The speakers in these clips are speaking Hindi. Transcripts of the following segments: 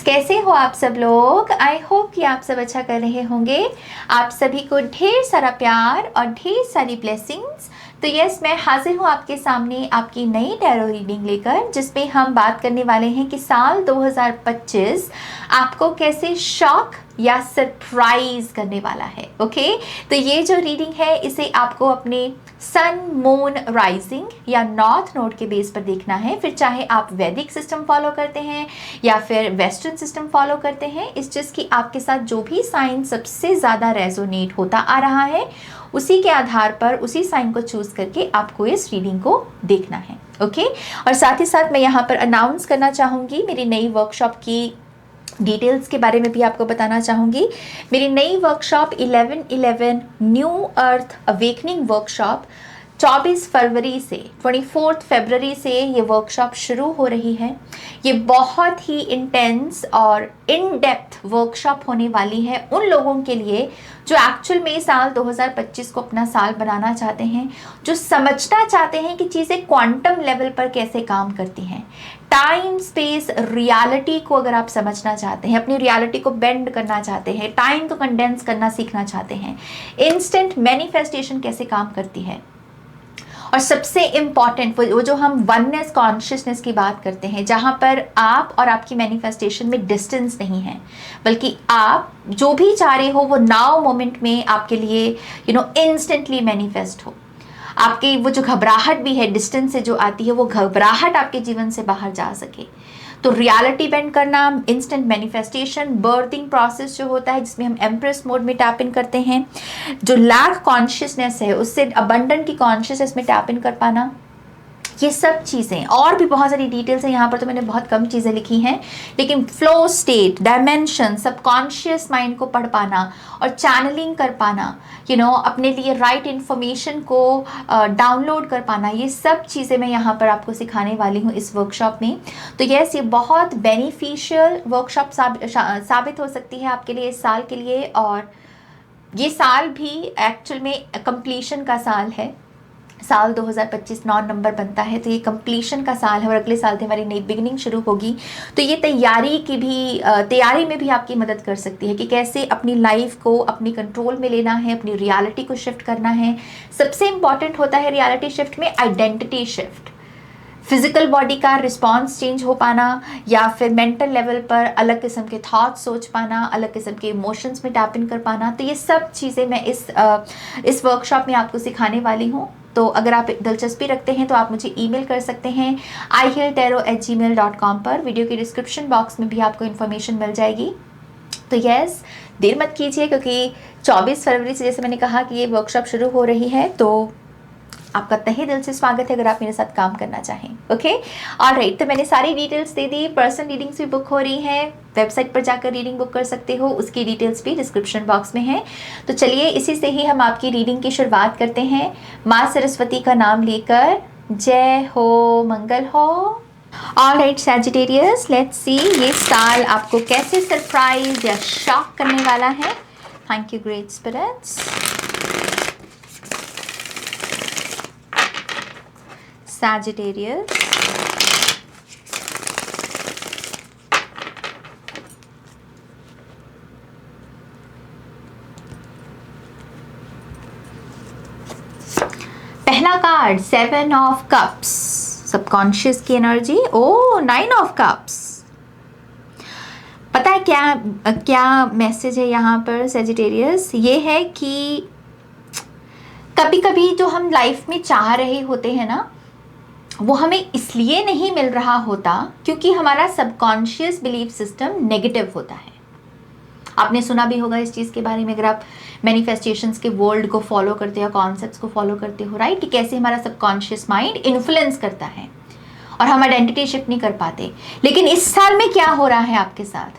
कैसे हो आप सब लोग। आई होप कि आप सब अच्छा कर रहे होंगे। आप सभी को ढेर सारा प्यार और ढेर सारी ब्लेसिंग्स। तो यस, मैं हाजिर हूँ आपके सामने आपकी नई टैरो रीडिंग लेकर, जिसमें हम बात करने वाले हैं कि साल 2025 आपको कैसे शॉक या सरप्राइज करने वाला है। ओके, तो ये जो रीडिंग है इसे आपको अपने सन मून राइजिंग या नॉर्थ नोड के बेस पर देखना है। फिर चाहे आप वैदिक सिस्टम फॉलो करते हैं या फिर वेस्टर्न सिस्टम फॉलो करते हैं, इस चीज़ की आपके साथ जो भी साइन सबसे ज़्यादा रेजोनेट होता आ रहा है उसी के आधार पर उसी साइन को चूज करके आपको इस रीडिंग को देखना है। ओके, और साथ ही साथ मैं यहाँ पर अनाउंस करना चाहूँगी मेरी नई वर्कशॉप की डिटेल्स के बारे में भी आपको बताना चाहूँगी। मेरी नई वर्कशॉप 11/11 न्यू अर्थ अवेकनिंग वर्कशॉप 24 फरवरी से 24 फरवरी से ये वर्कशॉप शुरू हो रही है। ये बहुत ही इंटेंस और इन डेप्थ वर्कशॉप होने वाली है उन लोगों के लिए जो एक्चुअल में साल 2025 को अपना साल बनाना चाहते हैं, जो समझना चाहते हैं कि चीज़ें क्वांटम लेवल पर कैसे काम करती हैं। टाइम स्पेस रियलिटी को अगर आप समझना चाहते हैं, अपनी रियलिटी को बेंड करना चाहते हैं, टाइम को कंडेंस करना सीखना चाहते हैं, इंस्टेंट मैनिफेस्टेशन कैसे काम करती है, और सबसे इम्पॉर्टेंट वो जो हम वननेस कॉन्शियसनेस की बात करते हैं, जहाँ पर आप और आपकी मैनिफेस्टेशन में डिस्टेंस नहीं है, बल्कि आप जो भी चाह रहे हो वो नाउ मोमेंट में आपके लिए इंस्टेंटली मैनिफेस्ट हो। आपकी वो जो घबराहट भी है डिस्टेंस से जो आती है, वो घबराहट आपके जीवन से बाहर जा सके। तो रियलिटी बेंड करना, इंस्टेंट मैनिफेस्टेशन, बर्थिंग प्रोसेस जो होता है जिसमें हम एम्प्रेस मोड में टैप इन करते हैं, जो लैक कॉन्शियसनेस है उससे अबंडेंट की कॉन्शियसनेस में टैप इन कर पाना, ये सब चीज़ें और भी बहुत सारी डिटेल्स हैं। यहाँ पर तो मैंने बहुत कम चीज़ें लिखी हैं, लेकिन flow state, dimension, subconscious mind को पढ़ पाना और चैनलिंग कर पाना, अपने लिए राइट इन्फॉर्मेशन को डाउनलोड कर पाना, ये सब चीज़ें मैं यहाँ पर आपको सिखाने वाली हूँ इस वर्कशॉप में। तो यस, ये बहुत बेनिफिशियल वर्कशॉप साबित हो सकती है आपके लिए इस साल के लिए। और ये साल भी एक्चुअल में कंप्लीशन का साल है। साल 2025 9 नंबर बनता है, तो ये कंप्लीशन का साल है और अगले साल से हमारी नई बिगनिंग शुरू होगी। तो ये तैयारी में भी आपकी मदद कर सकती है कि कैसे अपनी लाइफ को अपनी कंट्रोल में लेना है, अपनी रियलिटी को शिफ्ट करना है। सबसे इंपॉर्टेंट होता है रियलिटी शिफ्ट में आइडेंटिटी शिफ्ट, फिजिकल बॉडी का रिस्पॉन्स चेंज हो पाना, या फिर मेंटल लेवल पर अलग किस्म के थॉट्स सोच पाना, अलग किस्म के इमोशंस में टैप इन कर पाना। तो ये सब चीज़ें मैं इस वर्कशॉप में आपको सिखाने वाली हूँ। तो अगर आप दिलचस्पी रखते हैं तो आप मुझे ईमेल कर सकते हैं ihealtarot@gmail.com पर। वीडियो के डिस्क्रिप्शन बॉक्स में भी आपको इन्फॉर्मेशन मिल जाएगी। तो यस, देर मत कीजिए, क्योंकि 24 फरवरी से जैसे मैंने कहा कि ये वर्कशॉप शुरू हो रही है, तो आपका तहे दिल से स्वागत है अगर आप मेरे साथ काम करना चाहें। ओके, ऑलराइट, तो मैंने सारी डिटेल्स दे दी। पर्सनल रीडिंग्स भी बुक हो रही हैं, वेबसाइट पर जाकर रीडिंग बुक कर सकते हो, उसकी डिटेल्स भी डिस्क्रिप्शन बॉक्स में है। तो चलिए इसी से ही हम आपकी रीडिंग की शुरुआत करते हैं, माँ सरस्वती का नाम लेकर। जय हो, मंगल हो। ऑलराइट सैजिटेरियस, लेट्स सी ये साल आपको कैसे सरप्राइज या शॉक करने वाला है। Thank you great spirits. Sagittarius, पहला कार्ड 7 ऑफ कप्स, सबकॉन्शियस की एनर्जी। Oh 9 of cups. पता है क्या मैसेज है यहाँ पर सैजिटेरियस? ये है कि कभी कभी जो हम लाइफ में चाह रहे होते हैं ना, वो हमें इसलिए नहीं मिल रहा होता क्योंकि हमारा सबकॉन्शियस बिलीफ सिस्टम नेगेटिव होता है। आपने सुना भी होगा इस चीज़ के बारे में, अगर आप मैनिफेस्टेशंस के वर्ल्ड को फॉलो करते हो, कॉन्सेप्ट्स को फॉलो करते हो, राइट, कि कैसे हमारा सबकॉन्शियस माइंड इन्फ्लुएंस करता है और हम आइडेंटिटी शिफ्ट नहीं कर पाते। लेकिन इस साल में क्या हो रहा है आपके साथ?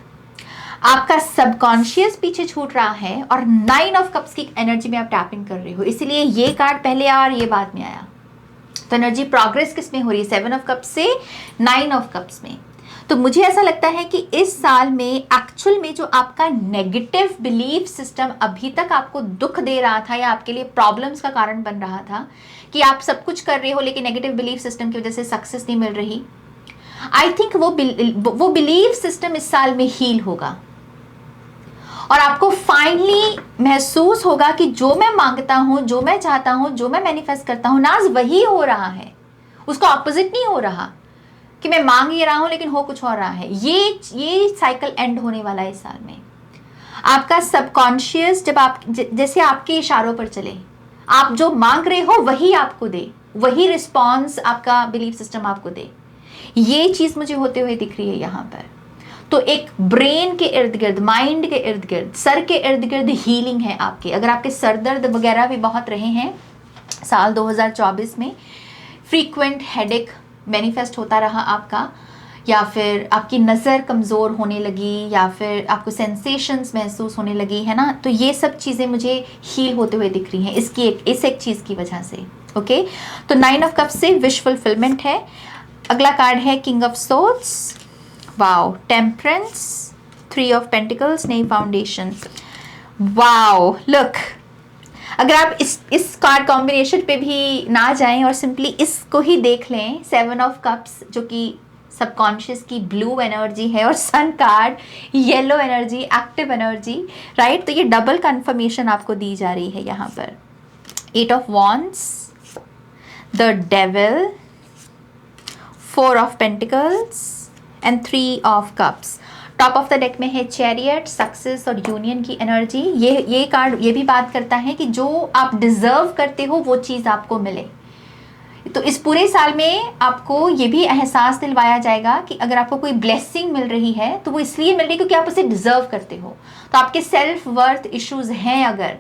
आपका सबकॉन्शियस पीछे छूट रहा है और 9 ऑफ कप्स की एनर्जी में आप टैपिंग कर रहे हो, इसलिए ये कार्ड पहले आया और ये बाद में आया। तो एनर्जी प्रोग्रेस किस में हो रही है? 7 ऑफ कप्स से 9 ऑफ कप्स में। तो मुझे ऐसा लगता है कि इस साल में एक्चुअल में जो आपका नेगेटिव बिलीफ सिस्टम अभी तक आपको दुख दे रहा था या आपके लिए प्रॉब्लम्स का कारण बन रहा था, कि आप सब कुछ कर रहे हो लेकिन नेगेटिव बिलीफ सिस्टम की वजह से सक्सेस नहीं मिल रही, आई थिंक वो बिलीव सिस्टम इस साल में हील होगा और आपको फाइनली महसूस होगा कि जो मैं मांगता हूं, जो मैं चाहता हूं, जो मैं मैनिफेस्ट करता हूं, नाज वही हो रहा है, उसका ऑपोजिट नहीं हो रहा कि मैं मांग ही रहा हूं लेकिन हो कुछ और रहा है। ये साइकिल एंड होने वाला है इस साल में। आपका सबकॉन्शियस जब आप जैसे आपके इशारों पर चले, आप जो मांग रहे हो वही आपको दे, वही रिस्पॉन्स आपका बिलीफ सिस्टम आपको दे। ये चीज मुझे होते हुए दिख रही है यहाँ पर। तो एक ब्रेन के इर्द गिर्द, माइंड के इर्द गिर्द, सर के इर्द गिर्द हीलिंग है आपके। अगर आपके सर दर्द वगैरह भी बहुत रहे हैं साल 2024 में, फ्रीक्वेंट हेडेक मैनिफेस्ट होता रहा आपका, या फिर आपकी नज़र कमज़ोर होने लगी, या फिर आपको सेंसेशंस महसूस होने लगी है ना, तो ये सब चीज़ें मुझे हील होते हुए दिख रही हैं इस एक चीज़ की वजह से। ओके, तो 9 ऑफ कप्स से विश फुलफिलमेंट है। अगला कार्ड है king of swords, wow, temperance, 3 of pentacles, नई फाउंडेशन। वाओ, लुक, अगर आप इस कार्ड कॉम्बिनेशन पे भी ना जाएं और सिंपली इसको ही देख लें, 7 ऑफ कप्स जो कि सबकॉन्शियस की ब्लू एनर्जी है, और sun card yellow energy, active energy, right. तो ये डबल कंफर्मेशन आपको दी जा रही है यहाँ पर। 8 of wands, the devil, 4 of pentacles and 3 of cups. Top of the deck में है चैरियट, सक्सेस और यूनियन की एनर्जी। ये कार्ड ये भी बात करता है कि जो आप डिजर्व करते हो वो चीज़ आपको मिले। तो इस पूरे साल में आपको ये भी एहसास दिलवाया जाएगा कि अगर आपको कोई ब्लेसिंग मिल रही है तो वो इसलिए मिल रही है क्योंकि आप उसे डिजर्व करते हो। तो आपके सेल्फ वर्थ इश्यूज हैं, अगर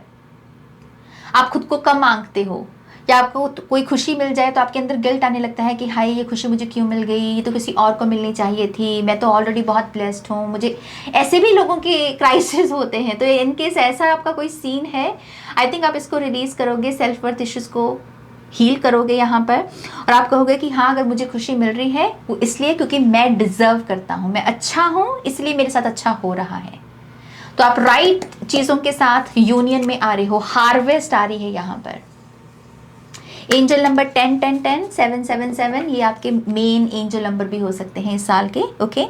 आप खुद को कम मांगते हो या आपको कोई खुशी मिल जाए तो आपके अंदर गिल्ट आने लगता है कि हाय ये खुशी मुझे क्यों मिल गई, ये तो किसी और को मिलनी चाहिए थी, मैं तो ऑलरेडी बहुत ब्लेस्ड हूँ। मुझे ऐसे भी लोगों के क्राइसिस होते हैं। तो इन केस ऐसा आपका कोई सीन है, आई थिंक आप इसको रिलीज करोगे, सेल्फ वर्थ इश्यूज को हील करोगे यहाँ पर, और आप कहोगे कि हाँ, अगर मुझे खुशी मिल रही है वो इसलिए क्योंकि मैं डिजर्व करता हूँ, मैं अच्छा हूँ, इसलिए मेरे साथ अच्छा हो रहा है। तो आप राइट चीज़ों के साथ यूनियन में आ रहे हो, हार्वेस्ट आ रही है यहाँ पर। एंजल नंबर 10 10 10 7 7 7, ये आपके मेन एंजल नंबर भी हो सकते हैं इस साल के। ओके,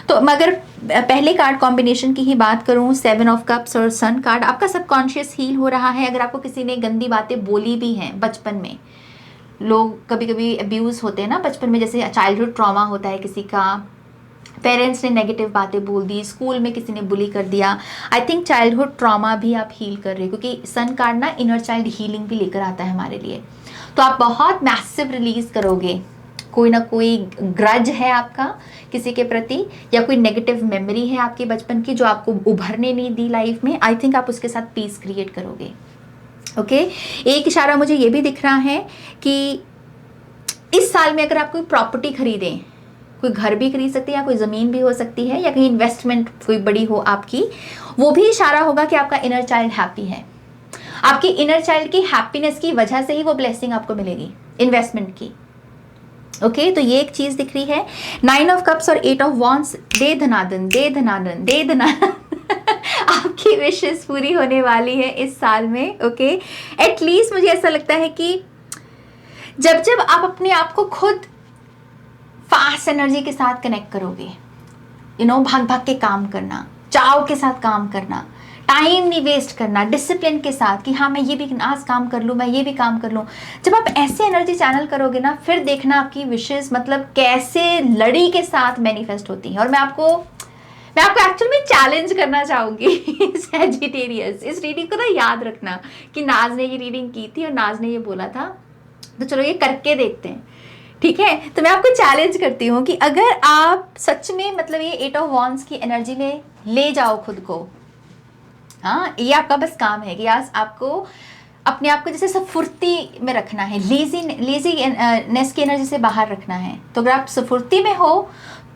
तो मगर पहले कार्ड कॉम्बिनेशन की ही बात करूं, 7 ऑफ कप्स और सन कार्ड, आपका सबकॉन्शियस हील हो रहा है। अगर आपको किसी ने गंदी बातें बोली भी हैं बचपन में, लोग कभी कभी अब्यूज़ होते हैं ना बचपन में, जैसे चाइल्डहुड ट्रॉमा होता है किसी का, पेरेंट्स ने नेगेटिव बातें बोल दी, स्कूल में किसी ने बुली कर दिया। आई थिंक चाइल्डहुड ट्रॉमा भी आप हील कर रहे हो, क्योंकि सन कार्ड ना इनर चाइल्ड हीलिंग भी लेकर आता है हमारे लिए। तो आप बहुत मैसिव रिलीज करोगे, कोई ना कोई ग्रज है आपका किसी के प्रति, या कोई नेगेटिव मेमोरी है आपके बचपन की जो आपको उभरने नहीं दी लाइफ में। आई थिंक आप उसके साथ पीस क्रिएट करोगे। ओके, एक इशारा मुझे ये भी दिख रहा है कि इस साल में अगर आप कोई प्रॉपर्टी खरीदें, कोई घर भी खरीद सकते हैं या कोई ज़मीन भी हो सकती है, या कहीं इन्वेस्टमेंट कोई बड़ी हो आपकी, वो भी इशारा होगा कि आपका इनर चाइल्ड हैप्पी है। आपकी इनर चाइल्ड की हैप्पीनेस की वजह से ही वो ब्लेसिंग आपको मिलेगी इन्वेस्टमेंट की। ओके, तो ये एक चीज़ दिख रही है। 9 ऑफ कप्स और 8 ऑफ वॉन्ड्स, दे धनादन, दे धनादन, दे धनादन। आपकी विशेष पूरी होने वाली है इस साल में। ओके, एटलीस्ट मुझे ऐसा लगता है कि जब जब आप अपने आप को खुद फास्ट एनर्जी के साथ कनेक्ट करोगे, भाग भाग के काम करना, चाव के साथ काम करना, टाइम नहीं वेस्ट करना, डिसिप्लिन के साथ कि हाँ मैं ये भी आज काम कर लूँ, मैं ये भी काम कर लूँ, जब आप ऐसे एनर्जी चैनल करोगे ना, फिर देखना आपकी विशेष मतलब कैसे लड़ी के साथ मैनिफेस्ट होती हैं। और मैं आपको एक्चुअल में चैलेंज करना चाहूँगी सैजिटेरियस, इस रीडिंग को ना याद रखना कि नाज ने ये रीडिंग की थी और नाज ने ये बोला था, तो चलो ये करके देखते हैं, ठीक है। तो मैं आपको चैलेंज करती हूँ कि अगर आप सच में मतलब ये 8 ऑफ वॉन्ड्स की एनर्जी में ले जाओ खुद को, हाँ, ये आपका बस काम है कि आज आपको अपने आप को जैसे सफुर्ती में रखना है, लेजीनेस की एनर्जी से बाहर रखना है। तो अगर आप सफुर्ती में हो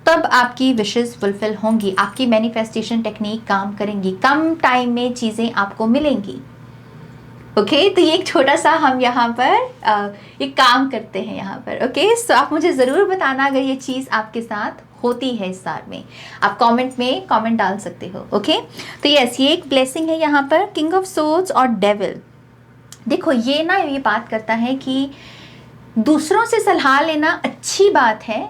तब आपकी विशेस फुलफिल होंगी, आपकी मैनिफेस्टेशन टेक्निक काम करेंगी, कम टाइम में चीज़ें आपको मिलेंगी। ओके, तो ये एक छोटा सा हम यहाँ पर एक काम करते हैं यहाँ पर। ओके, सो आप मुझे ज़रूर बताना अगर ये चीज़ आपके साथ होती है इस साल में, आप कमेंट में कमेंट डाल सकते हो। ओके, तो यस, ये एक ब्लेसिंग है यहाँ पर, किंग ऑफ सोर्ड्स और डेविल। देखो ये ना ये बात करता है कि दूसरों से सलाह लेना अच्छी बात है,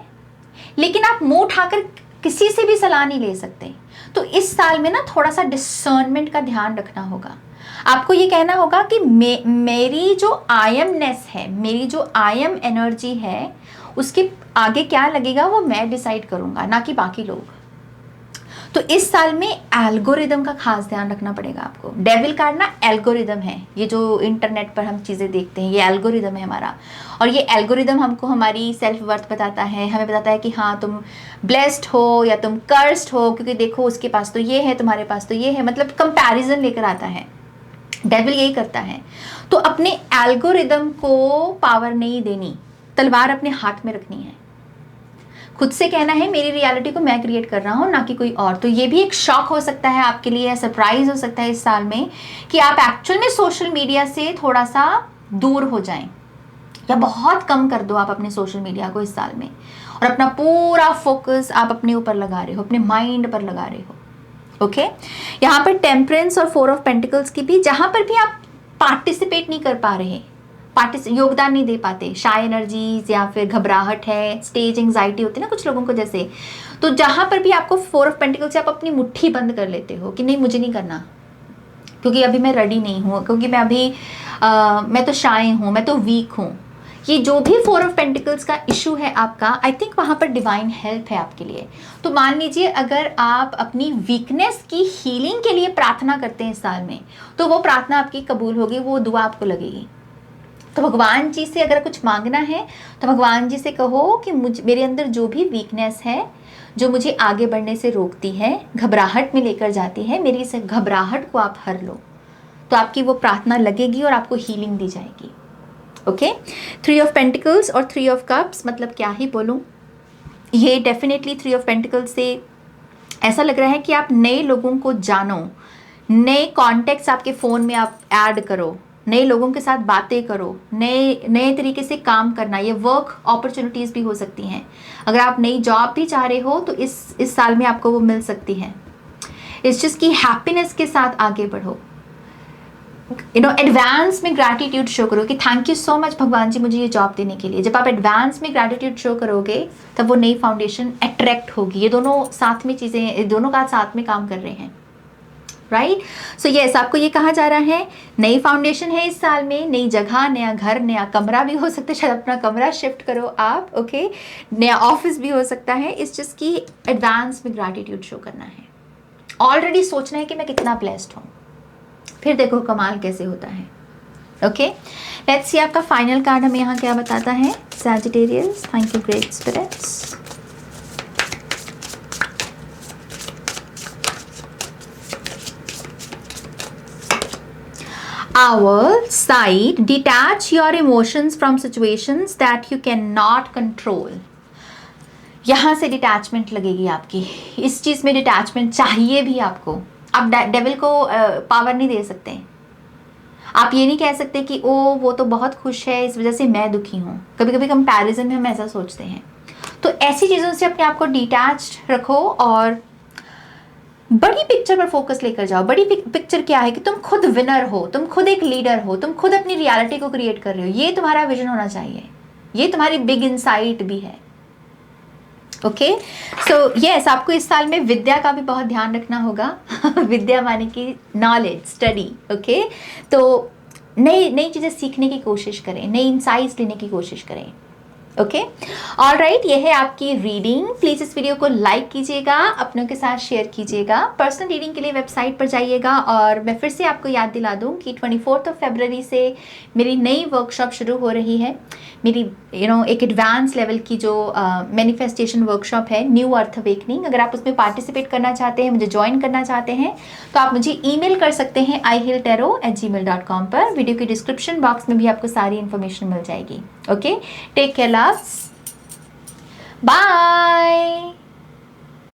लेकिन आप मुंह उठाकर किसी से भी सलाह नहीं ले सकते। तो इस साल में ना थोड़ा सा डिसर्नमेंट का ध्यान रखना होगा। आपको ये कहना होगा कि मेरी जो आई एमनेस है, मेरी जो आई एम एनर्जी है, उसके आगे क्या लगेगा वो मैं डिसाइड करूंगा, ना कि बाकी लोग। तो इस साल में एल्गोरिदम का खास ध्यान रखना पड़ेगा आपको। डेविल कार्ड ना एल्गोरिदम है, ये जो इंटरनेट पर हम चीज़ें देखते हैं ये एल्गोरिदम है हमारा, और ये एल्गोरिदम हमको हमारी सेल्फ वर्थ बताता है, हमें बताता है कि हाँ तुम ब्लेस्ड हो या तुम कर्स्ड हो, क्योंकि देखो उसके पास तो ये है, तुम्हारे पास तो ये है, मतलब कंपैरिजन लेकर आता है। डेविल यही करता है। तो अपने एल्गोरिदम को पावर नहीं देनी, तलवार अपने हाथ में रखनी है। खुद से कहना है मेरी रियलिटी को मैं क्रिएट कर रहा हूँ, ना कि कोई और। तो ये भी एक शॉक हो सकता है आपके लिए, सरप्राइज हो सकता है इस साल में कि आप एक्चुअल में सोशल मीडिया से थोड़ा सा दूर हो जाएं, या बहुत कम कर दो आप अपने सोशल मीडिया को इस साल में, और अपना पूरा फोकस आप अपने ऊपर लगा रहे हो, अपने माइंड पर लगा रहे हो। ओके, यहाँ पर टेम्परेंस और 4 ऑफ पेंटिकल्स की भी, जहाँ पर भी आप पार्टिसिपेट नहीं कर पा रहे, योगदान नहीं दे पाते, शाय एनर्जीज या फिर घबराहट है, स्टेज एंजाइटी होती है ना कुछ लोगों को जैसे, तो जहाँ पर भी आपको 4 ऑफ पेंटिकल्स से आप अपनी मुट्ठी बंद कर लेते हो कि नहीं मुझे नहीं करना, क्योंकि अभी मैं रेडी नहीं हूँ, क्योंकि मैं अभी मैं तो शाय हूँ, मैं तो वीक हूँ। ये जो भी 4 ऑफ पेंटिकल्स का इशू है आपका, आई थिंक वहाँ पर डिवाइन हेल्प है आपके लिए। तो मान लीजिए अगर आप अपनी वीकनेस की हीलिंग के लिए प्रार्थना करते हैं इस साल में, तो वो प्रार्थना आपकी कबूल होगी, वो दुआ आपको लगेगी। तो भगवान जी से अगर कुछ मांगना है तो भगवान जी से कहो कि मेरे अंदर जो भी वीकनेस है, जो मुझे आगे बढ़ने से रोकती है, घबराहट में लेकर जाती है, मेरी इस घबराहट को आप हर लो। तो आपकी वो प्रार्थना लगेगी और आपको हीलिंग दी जाएगी। ओके, 3 ऑफ पेंटिकल्स और 3 ऑफ कप्स, मतलब क्या ही बोलूँ, ये डेफिनेटली 3 ऑफ पेंटिकल्स से ऐसा लग रहा है कि आप नए लोगों को जानो, नए कॉन्टेक्ट्स आपके फ़ोन में आप ऐड करो, नए लोगों के साथ बातें करो, नए तरीके से काम करना। ये वर्क अपॉर्चुनिटीज़ भी हो सकती हैं। अगर आप नई जॉब भी चाह रहे हो तो इस साल में आपको वो मिल सकती है। इट्स जस्ट कि हैप्पीनेस के साथ आगे बढ़ो। एडवांस में ग्रैटिट्यूड शो करो कि थैंक यू सो मच भगवान जी मुझे ये जॉब देने के लिए। जब आप एडवांस में ग्रैटिट्यूड शो करोगे तब वो नई फाउंडेशन अट्रैक्ट होगी। ये दोनों साथ में चीज़ें, दोनों का साथ में काम कर रहे हैं, राइट। सो यस, आपको ये कहा जा रहा है नई फाउंडेशन है इस साल में, नई जगह, नया घर, नया कमरा भी हो सकता है, शायद अपना कमरा शिफ्ट करो आप। ओके, नया ऑफिस भी हो सकता है। इस चीज़ की एडवांस में ग्रैटिट्यूड शो करना है, ऑलरेडी सोचना है कि मैं कितना ब्लेस्ड हूँ, फिर देखो कमाल कैसे होता है। ओके, लेट्स सी आपका फाइनल कार्ड हमें यहाँ क्या बताता है। Sagittarius, thank you great spirits. Owl side, detach your emotions from situations that you cannot control. यहाँ से डिटैचमेंट लगेगी आपकी, इस चीज़ में डिटैचमेंट चाहिए भी आपको। आप डेविल को पावर नहीं दे सकते। आप ये नहीं कह सकते कि ओ वो तो बहुत खुश है इस वजह से मैं दुखी हूँ। कभी कभी कंपैरिजन में हम ऐसा सोचते हैं। तो ऐसी चीज़ों से अपने आप को डिटैच्ड रखो और बड़ी पिक्चर पर फोकस लेकर जाओ। बड़ी पिक्चर क्या है कि तुम खुद विनर हो, तुम खुद एक लीडर हो, तुम खुद अपनी रियलिटी को क्रिएट कर रहे हो। ये तुम्हारा विजन होना चाहिए, ये तुम्हारी बिग इनसाइट भी है। ओके, सो यस, आपको इस साल में विद्या का भी बहुत ध्यान रखना होगा। विद्या माने कि नॉलेज, स्टडी। ओके, तो नई चीज़ें सीखने की कोशिश करें, नई इनसाइट्स लेने की कोशिश करें। ओके, ऑल राइट, ये है आपकी रीडिंग। प्लीज़ इस वीडियो को लाइक कीजिएगा, अपनों के साथ शेयर कीजिएगा। पर्सनल रीडिंग के लिए वेबसाइट पर जाइएगा। और मैं फिर से आपको याद दिला दूं कि 24 फरवरी से मेरी नई वर्कशॉप शुरू हो रही है। मेरी एक एडवांस लेवल की जो मैनिफेस्टेशन वर्कशॉप है, न्यू अर्थ अवेकनिंग। अगर आप उसमें पार्टिसिपेट करना चाहते हैं, मुझे ज्वाइन करना चाहते हैं, तो आप मुझे ईमेल कर सकते हैं ihealtarot@gmail.com पर। वीडियो के डिस्क्रिप्शन बॉक्स में भी आपको सारी इन्फॉर्मेशन मिल जाएगी। Okay, take care, loves, bye.